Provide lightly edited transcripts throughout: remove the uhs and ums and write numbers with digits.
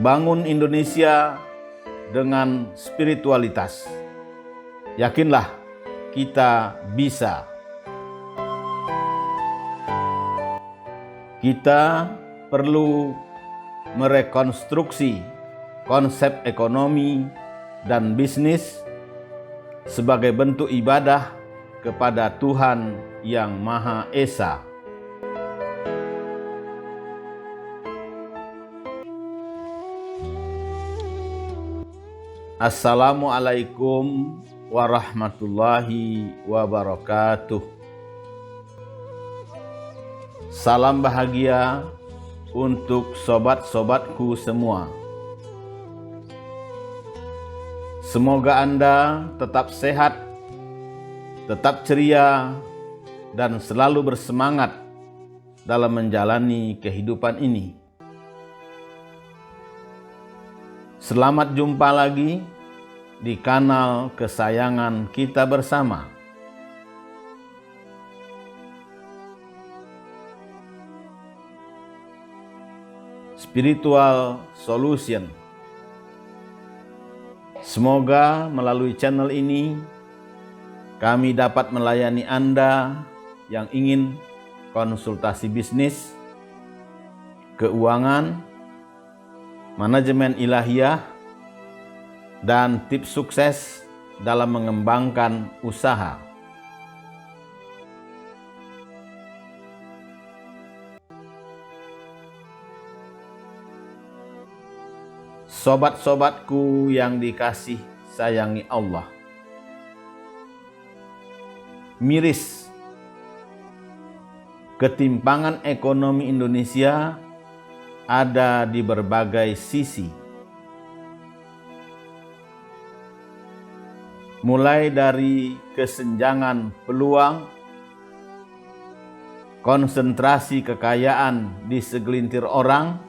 bangun Indonesia dengan spiritualitas. Yakinlah, kita bisa. Kita perlu merekonstruksi konsep ekonomi dan bisnis sebagai bentuk ibadah kepada Tuhan Yang Maha Esa. Assalamualaikum warahmatullahi wabarakatuh. Salam bahagia untuk sobat-sobatku semua. Semoga Anda tetap sehat, tetap ceria, dan selalu bersemangat dalam menjalani kehidupan ini. Selamat jumpa lagi di kanal kesayangan kita bersama. Spiritual Solution. Semoga melalui channel ini kami dapat melayani Anda yang ingin konsultasi bisnis, keuangan, manajemen ilahiyah, dan tips sukses dalam mengembangkan usaha. Sobat-sobatku yang dikasih sayangi Allah. Miris. Ketimpangan ekonomi Indonesia ada di berbagai sisi. Mulai dari kesenjangan peluang, konsentrasi kekayaan di segelintir orang,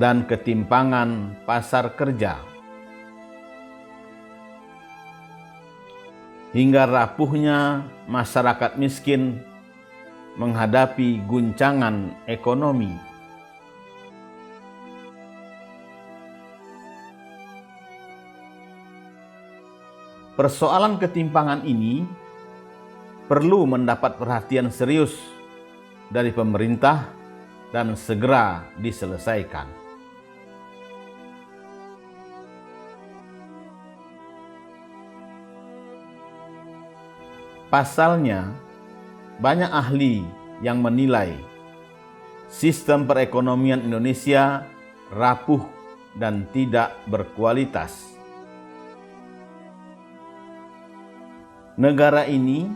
dan ketimpangan pasar kerja, hingga rapuhnya masyarakat miskin menghadapi guncangan ekonomi. Persoalan ketimpangan ini perlu mendapat perhatian serius dari pemerintah dan segera diselesaikan. Pasalnya, banyak ahli yang menilai sistem perekonomian Indonesia rapuh dan tidak berkualitas. Negara ini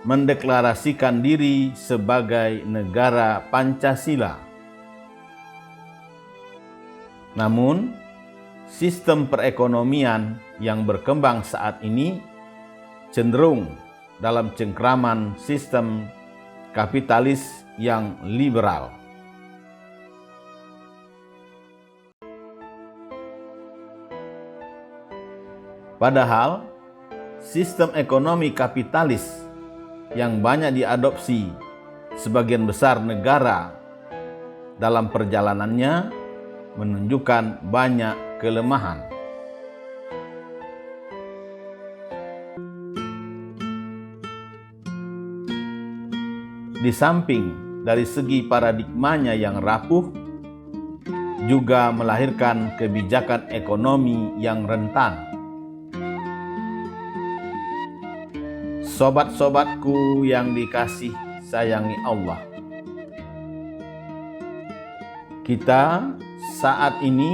mendeklarasikan diri sebagai negara Pancasila. Namun, sistem perekonomian yang berkembang saat ini cenderung dalam cengkraman sistem kapitalis yang liberal. Padahal, sistem ekonomi kapitalis yang banyak diadopsi sebagian besar negara dalam perjalanannya menunjukkan banyak kelemahan. Di samping dari segi paradigmanya yang rapuh, juga melahirkan kebijakan ekonomi yang rentan. Sobat-sobatku yang dikasih sayangi Allah. Kita saat ini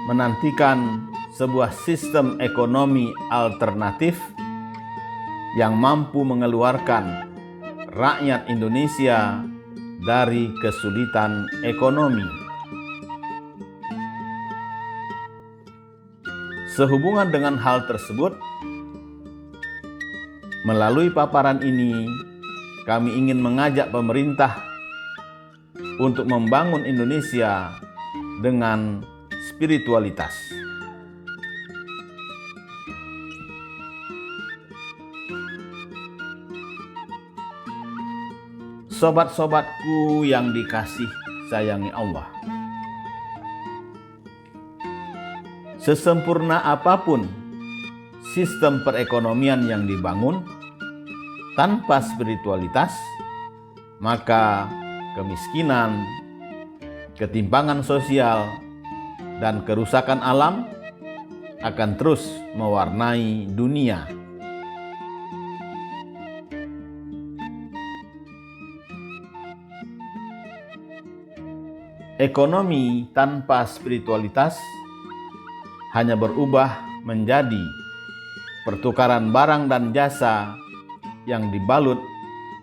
menantikan sebuah sistem ekonomi alternatif yang mampu mengeluarkan rakyat Indonesia dari kesulitan ekonomi. Sehubungan dengan hal tersebut, melalui paparan ini, kami ingin mengajak pemerintah untuk membangun Indonesia dengan spiritualitas. Sobat-sobatku yang dikasih sayangi Allah. Sesempurna apapun sistem perekonomian yang dibangun, tanpa spiritualitas, maka kemiskinan, ketimpangan sosial, dan kerusakan alam akan terus mewarnai dunia. Ekonomi tanpa spiritualitas hanya berubah menjadi pertukaran barang dan jasa yang dibalut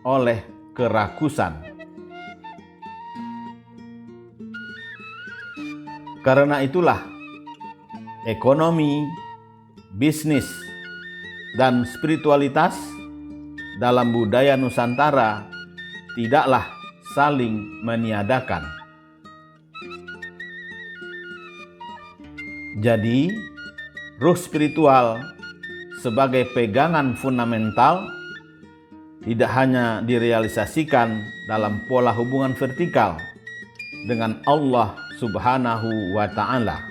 oleh kerakusan. Karena itulah ekonomi, bisnis, dan spiritualitas dalam budaya Nusantara tidaklah saling meniadakan. Jadi, ruh spiritual sebagai pegangan fundamental tidak hanya direalisasikan dalam pola hubungan vertikal dengan Allah Subhanahu wa Ta'ala.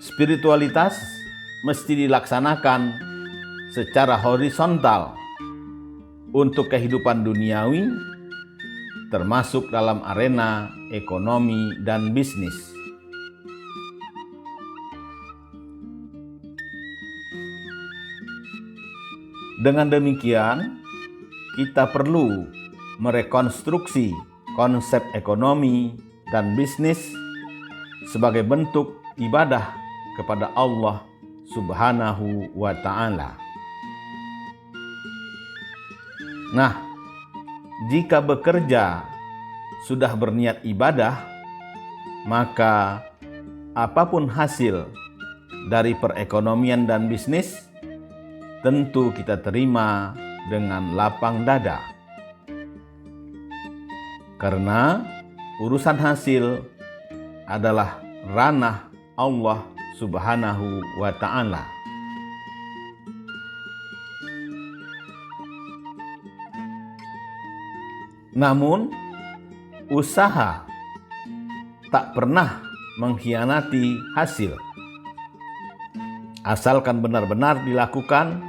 Spiritualitas mesti dilaksanakan secara horizontal untuk kehidupan duniawi, termasuk dalam arena ekonomi dan bisnis. Dengan demikian, kita perlu merekonstruksi konsep ekonomi dan bisnis sebagai bentuk ibadah kepada Allah Subhanahu wa Ta'ala. Nah, jika bekerja sudah berniat ibadah, maka apapun hasil dari perekonomian dan bisnis tentu kita terima dengan lapang dada. Karena urusan hasil adalah ranah Allah Subhanahu wa Ta'ala. Namun, usaha tak pernah mengkhianati hasil, asalkan benar-benar dilakukan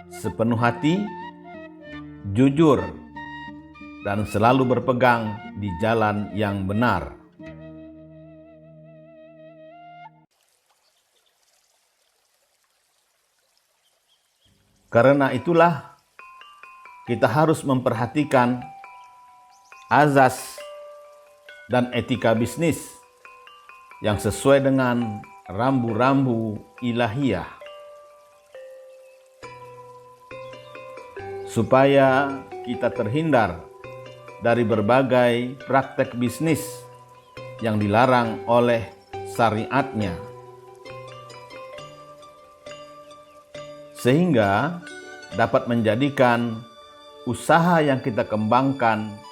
sepenuh hati, jujur, dan selalu berpegang di jalan yang benar. Karena itulah kita harus memperhatikan azas dan etika bisnis yang sesuai dengan rambu-rambu ilahiyah, supaya kita terhindar dari berbagai praktek bisnis yang dilarang oleh syariatnya, sehingga dapat menjadikan usaha yang kita kembangkan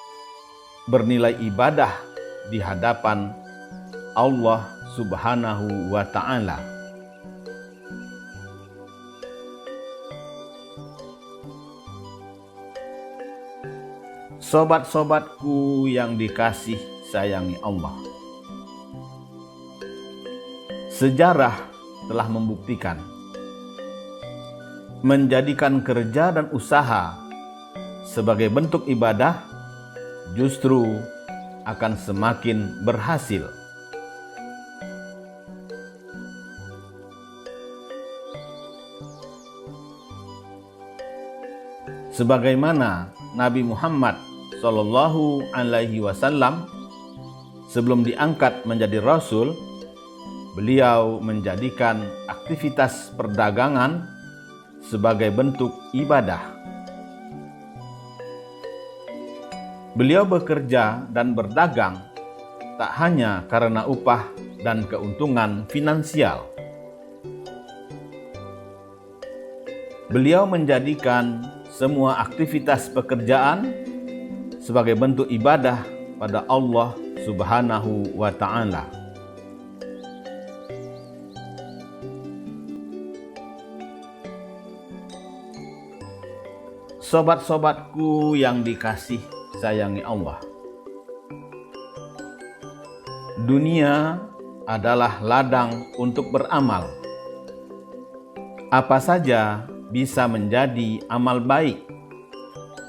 bernilai ibadah di hadapan Allah Subhanahu wa Ta'ala. Sobat-sobatku yang dikasih sayangi Allah, sejarah telah membuktikan menjadikan kerja dan usaha sebagai bentuk ibadah justru akan semakin berhasil. Sebagaimana Nabi Muhammad Shallallahu Alaihi Wasallam sebelum diangkat menjadi Rasul, beliau menjadikan aktivitas perdagangan sebagai bentuk ibadah. Beliau bekerja dan berdagang tak hanya karena upah dan keuntungan finansial. Beliau menjadikan semua aktivitas pekerjaan sebagai bentuk ibadah pada Allah Subhanahu wa Ta'ala. Sobat-sobatku yang dikasih sayangi Allah. Dunia adalah ladang untuk beramal. Apa saja bisa menjadi amal baik,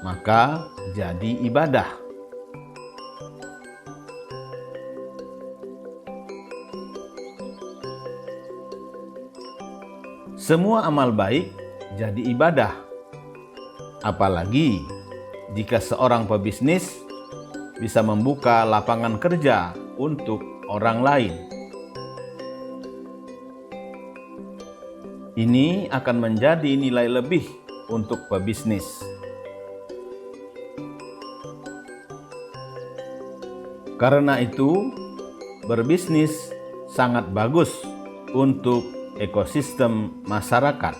maka jadi ibadah. Semua amal baik jadi ibadah. Apalagi jika seorang pebisnis bisa membuka lapangan kerja untuk orang lain. Ini akan menjadi nilai lebih untuk pebisnis. Karena itu, berbisnis sangat bagus untuk ekosistem masyarakat.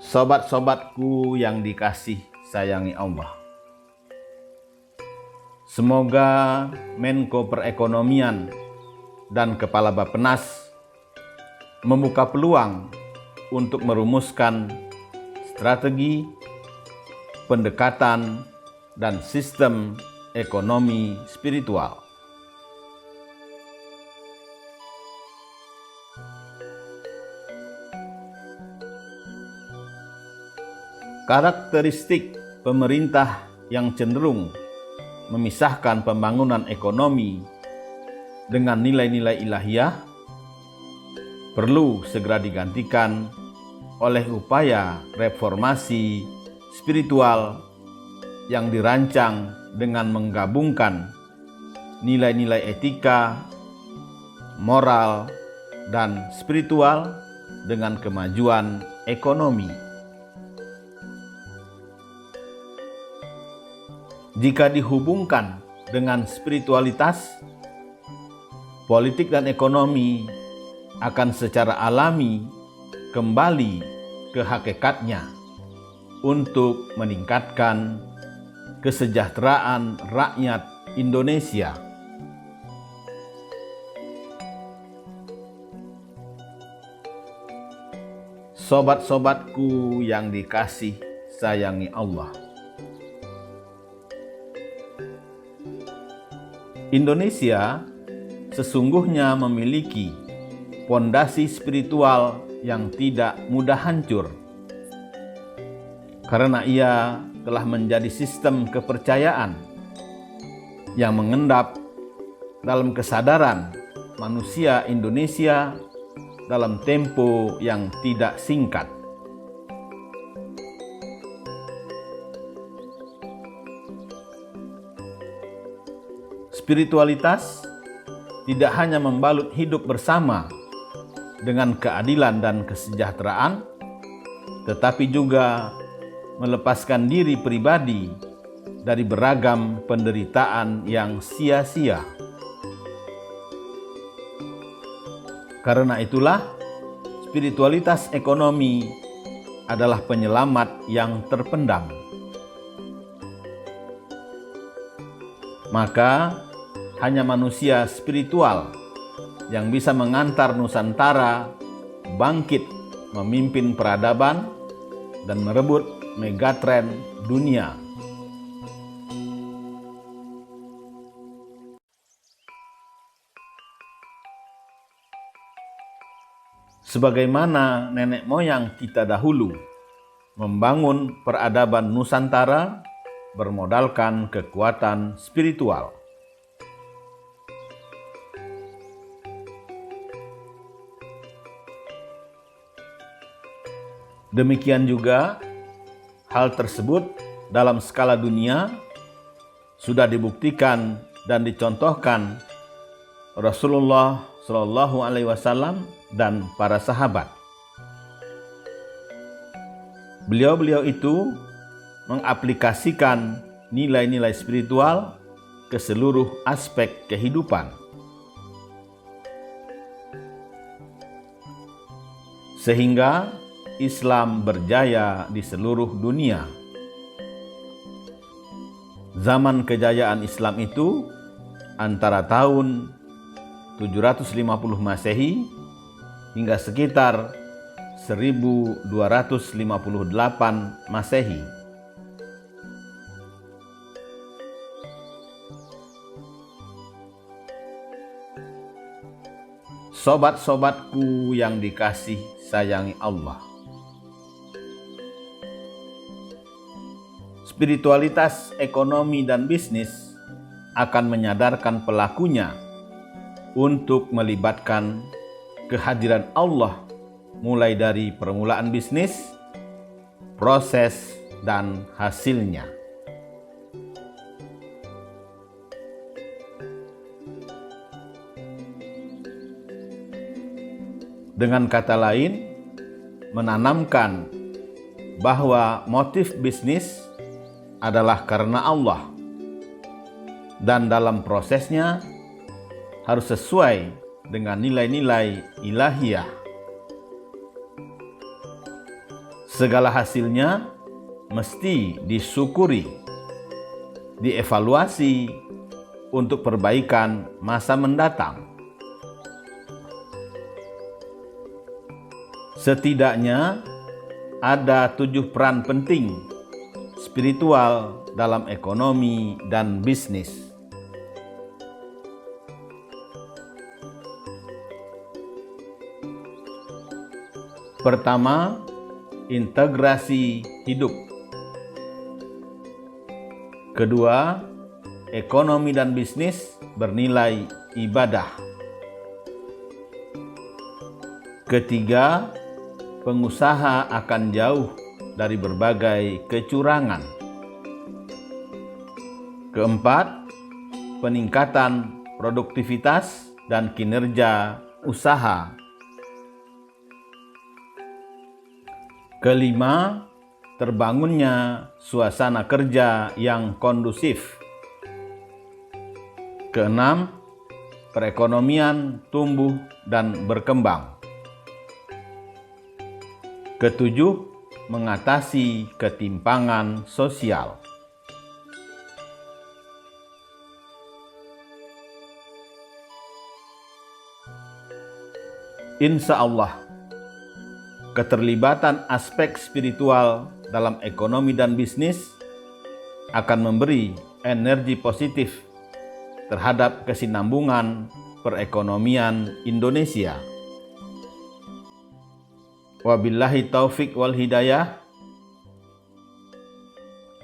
Sobat-sobatku yang dikasih sayangi Allah. Semoga Menko Perekonomian dan Kepala Bappenas membuka peluang untuk merumuskan strategi, pendekatan, dan sistem ekonomi spiritual. Karakteristik pemerintah yang cenderung memisahkan pembangunan ekonomi dengan nilai-nilai ilahiyah perlu segera digantikan oleh upaya reformasi spiritual yang dirancang dengan menggabungkan nilai-nilai etika, moral, dan spiritual dengan kemajuan ekonomi. Jika dihubungkan dengan spiritualitas, politik dan ekonomi akan secara alami kembali ke hakikatnya untuk meningkatkan kesejahteraan rakyat Indonesia. Sobat-sobatku yang dikasih sayangi Allah. Indonesia sesungguhnya memiliki fondasi spiritual yang tidak mudah hancur, karena ia telah menjadi sistem kepercayaan yang mengendap dalam kesadaran manusia Indonesia dalam tempo yang tidak singkat. Spiritualitas tidak hanya membalut hidup bersama dengan keadilan dan kesejahteraan, tetapi juga melepaskan diri pribadi dari beragam penderitaan yang sia-sia. Karena itulah, spiritualitas ekonomi adalah penyelamat yang terpendam. Maka, hanya manusia spiritual yang bisa mengantar Nusantara bangkit memimpin peradaban dan merebut megatren dunia. Sebagaimana nenek moyang kita dahulu membangun peradaban Nusantara bermodalkan kekuatan spiritual. Demikian juga, hal tersebut dalam skala dunia sudah dibuktikan dan dicontohkan Rasulullah Shallallahu Alaihi Wasallam dan para sahabat. Beliau-beliau itu mengaplikasikan nilai-nilai spiritual ke seluruh aspek kehidupan. Sehingga Islam berjaya di seluruh dunia. Zaman kejayaan Islam itu antara tahun 750 Masehi hingga sekitar 1258 Masehi. Sobat-sobatku yang dikasih sayangi Allah, spiritualitas ekonomi dan bisnis akan menyadarkan pelakunya untuk melibatkan kehadiran Allah mulai dari permulaan bisnis, proses, dan hasilnya. Dengan kata lain, menanamkan bahwa motif bisnis adalah karena Allah, dan dalam prosesnya harus sesuai dengan nilai-nilai ilahiyah. Segala hasilnya mesti disyukuri, dievaluasi untuk perbaikan masa mendatang. Setidaknya ada 7 peran penting spiritual dalam ekonomi dan bisnis. Pertama, integrasi hidup. Kedua, ekonomi dan bisnis bernilai ibadah. Ketiga, pengusaha akan jauh dari berbagai kecurangan. Keempat, peningkatan produktivitas dan kinerja usaha. Kelima, terbangunnya suasana kerja yang kondusif. Keenam, perekonomian tumbuh dan berkembang. Ketujuh, mengatasi ketimpangan sosial. Insya Allah, keterlibatan aspek spiritual dalam ekonomi dan bisnis akan memberi energi positif terhadap kesinambungan perekonomian Indonesia. Wabillahi taufik wal hidayah.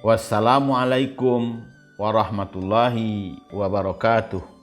Wassalamualaikum warahmatullahi wabarakatuh.